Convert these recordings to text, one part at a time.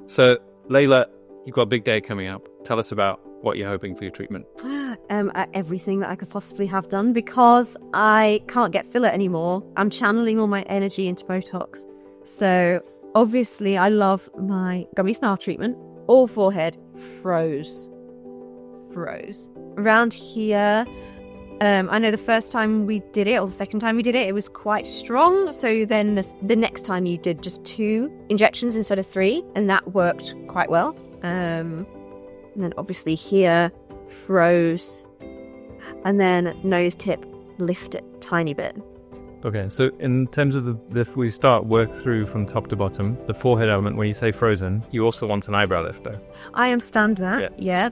So, Layla, you've got a big day coming up. Tell us about what you're hoping for your treatment. Everything that I could possibly have done, because I can't get filler anymore. I'm channeling all my energy into Botox. So obviously I love my Gummy style treatment. All forehead froze. Around here, I know the first time we did it, or the second time we did it, it was quite strong. So then the next time you did just 2 injections instead of 3, and that worked quite well. And then obviously here, froze, and then nose tip lifted a tiny bit. Okay, so in terms of if we work through from top to bottom, the forehead element, when you say frozen, you also want an eyebrow lift though. I understand that, yeah.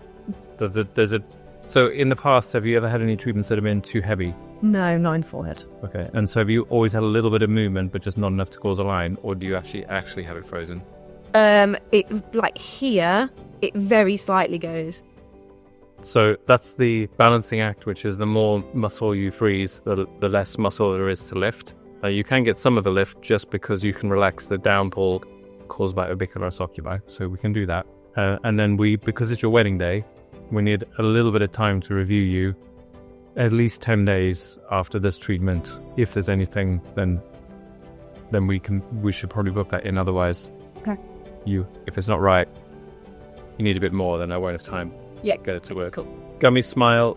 So in the past, have you ever had any treatments that have been too heavy? No, not in the forehead. Okay, and so have you always had a little bit of movement, but just not enough to cause a line, or do you actually have it frozen? It, like here, it very slightly goes. So that's the balancing act, which is the more muscle you freeze, the less muscle there is to lift. You can get some of the lift just because you can relax the down pull caused by orbicularis oculi. So we can do that. And then because it's your wedding day, we need a little bit of time to review you. At least 10 days after this treatment. If there's anything, then we should probably book that in. Otherwise, okay. If it's not right, you need a bit more, then I won't have time. Yeah. Get it to work. Cool. Gummy smile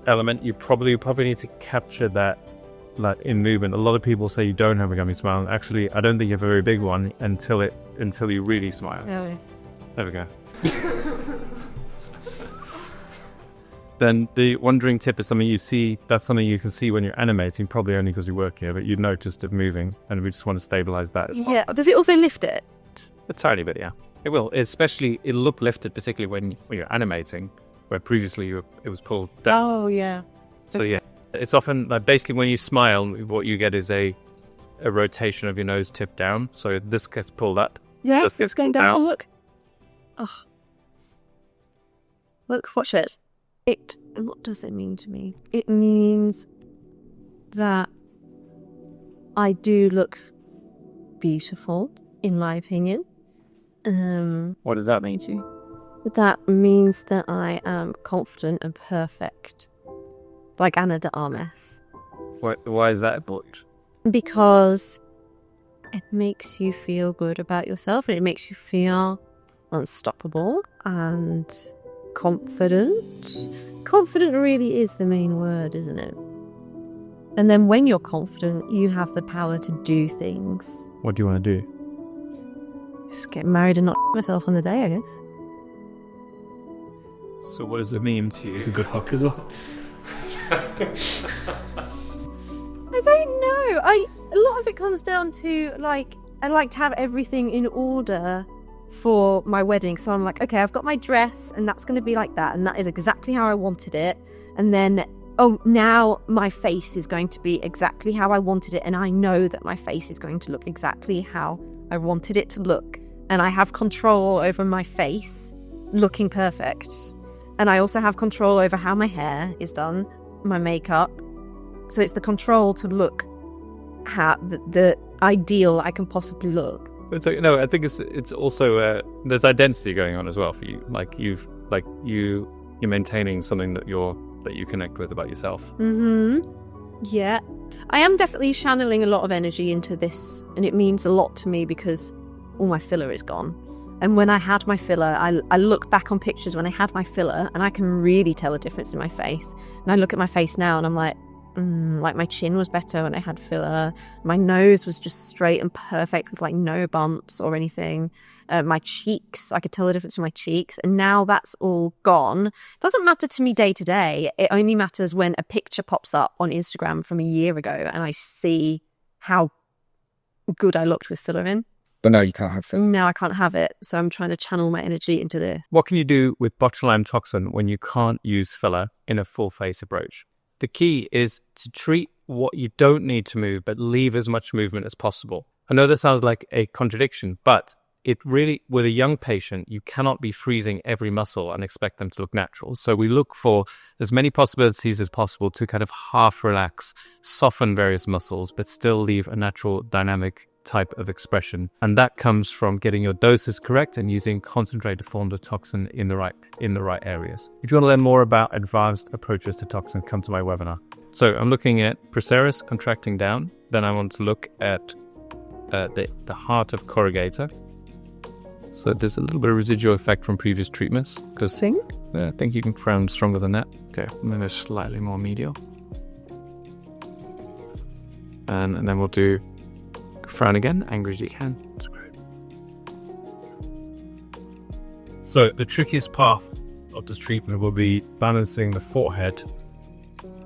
element, you probably need to capture that like in movement. A lot of people say you don't have a gummy smile. Actually, I don't think you have a very big one until you really smile. Oh. There we go. Then the wandering tip is something you see. That's something you can see when you're animating, probably only because you work here, but you'd notice it moving, and we just want to stabilize that as well. Yeah. Does it also lift it? A tiny bit, yeah. It will. Especially, it'll look lifted, particularly when you're animating, where previously it was pulled down. Oh, yeah. So, yeah. It's often, like, basically when you smile, what you get is a rotation of your nose tip down. So this gets pulled up. Yeah, it's going down. Oh, look. Oh. Look, watch it. What does it mean to me? It means that I do look beautiful, in my opinion. What does that mean to you? That means that I am confident and perfect, like Anna de Armas. Why is that important? Because it makes you feel good about yourself, and it makes you feel unstoppable and confident. Confident really is the main word, isn't it? And then when you're confident, you have the power to do things. What do you want to do? Just get married and not myself on the day, I guess. So what does it mean to you? It's a good hook as well. I don't know. A lot of it comes down to, like, I like to have everything in order for my wedding. So I'm like, okay, I've got my dress and that's going to be like that, and that is exactly how I wanted it. And then, now my face is going to be exactly how I wanted it, and I know that my face is going to look exactly how I wanted it to look. And I have control over my face looking perfect. And I also have control over how my hair is done, my makeup. So it's the control to look how the ideal I can possibly look. No, I think it's also there's identity going on as well for you. You're maintaining something that you connect with about yourself. Mm-hmm. Yeah, I am definitely channeling a lot of energy into this, and it means a lot to me because all my filler is gone. And when I had my filler, I look back on pictures when I had my filler, and I can really tell a difference in my face. And I look at my face now, and I'm like my chin was better when I had filler. My nose was just straight and perfect with like no bumps or anything. My cheeks, I could tell the difference in my cheeks, and now that's all gone. It doesn't matter to me day to day. It only matters when a picture pops up on Instagram from a year ago and I see how good I looked with filler in. But no, you can't have filler. Now I can't have it, so I'm trying to channel my energy into this. What can you do with botulinum toxin when you can't use filler in a full face approach? The key is to treat what you don't need to move, but leave as much movement as possible. I know that sounds like a contradiction, but it really, with a young patient, you cannot be freezing every muscle and expect them to look natural. So we look for as many possibilities as possible to kind of half relax, soften various muscles, but still leave a natural dynamic type of expression. And that comes from getting your doses correct and using concentrated forms of toxin in the right areas. If you want to learn more about advanced approaches to toxin, come to my webinar. So I'm looking at procerus contracting down. Then I want to look at the heart of corrugator. So there's a little bit of residual effect from previous treatments, because I think you can frown stronger than that. Okay, maybe slightly more medial. And then we'll do frown again, angry as you can. That's great. So the trickiest part of this treatment will be balancing the forehead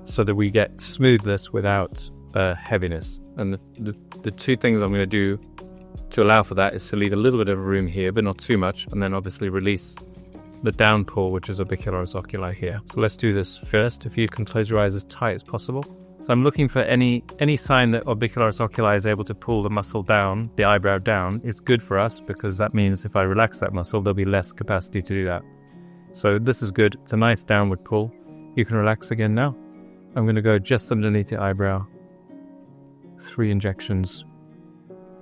so that we get smoothness without heaviness. And the two things I'm going to do to allow for that is to leave a little bit of room here, but not too much, and then obviously release the downpour, which is orbicularis oculi here. So let's do this first. If you can close your eyes as tight as possible. So I'm looking for any sign that orbicularis oculi is able to pull the muscle down, the eyebrow down. It's good for us because that means if I relax that muscle, there'll be less capacity to do that. So this is good. It's a nice downward pull. You can relax again now. I'm going to go just underneath the eyebrow. 3 injections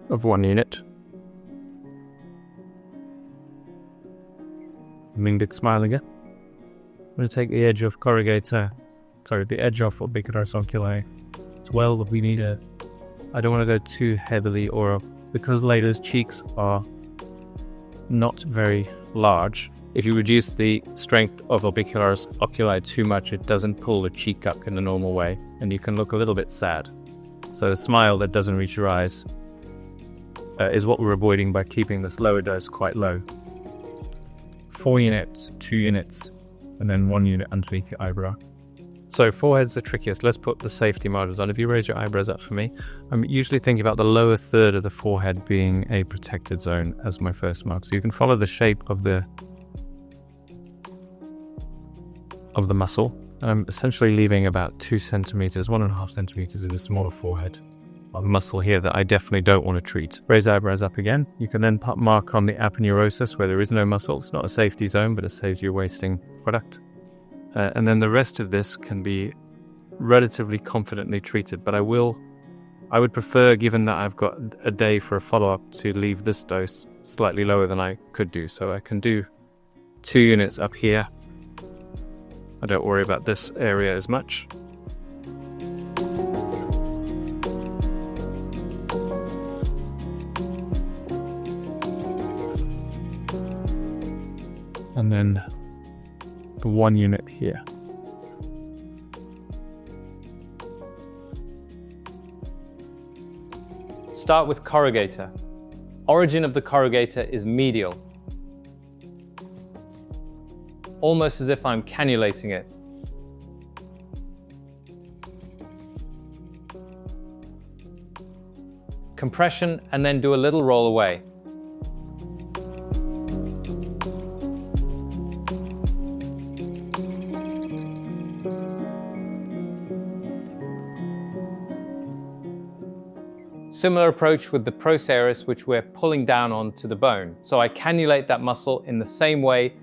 of 1 unit. Mingdic smile again. I'm going to take the edge of the edge of orbicularis oculi. As well, but I don't want to go too heavily, or because Layla's cheeks are not very large. If you reduce the strength of orbicularis oculi too much, it doesn't pull the cheek up in the normal way, and you can look a little bit sad. So a smile that doesn't reach your eyes is what we're avoiding by keeping this lower dose quite low. 4 units, 2 units, and then 1 unit underneath the eyebrow. So forehead's the trickiest. Let's put the safety margins on. If you raise your eyebrows up for me, I'm usually thinking about the lower third of the forehead being a protected zone as my first mark. So you can follow the shape of the muscle. I'm essentially leaving about 2 centimeters, 1.5 centimeters in the smaller forehead of muscle here that I definitely don't want to treat. Raise eyebrows up again. You can then mark on the aponeurosis where there is no muscle. It's not a safety zone, but it saves you wasting product. And then the rest of this can be relatively confidently treated. But I would prefer, given that I've got a day for a follow-up, to leave this dose slightly lower than I could do. So I can do 2 units up here. I don't worry about this area as much. And then 1 unit here. Start with corrugator. Origin of the corrugator is medial, almost as if I'm cannulating it. Compression, and then do a little roll away. Similar approach with the procerus, which we're pulling down onto the bone. So I cannulate that muscle in the same way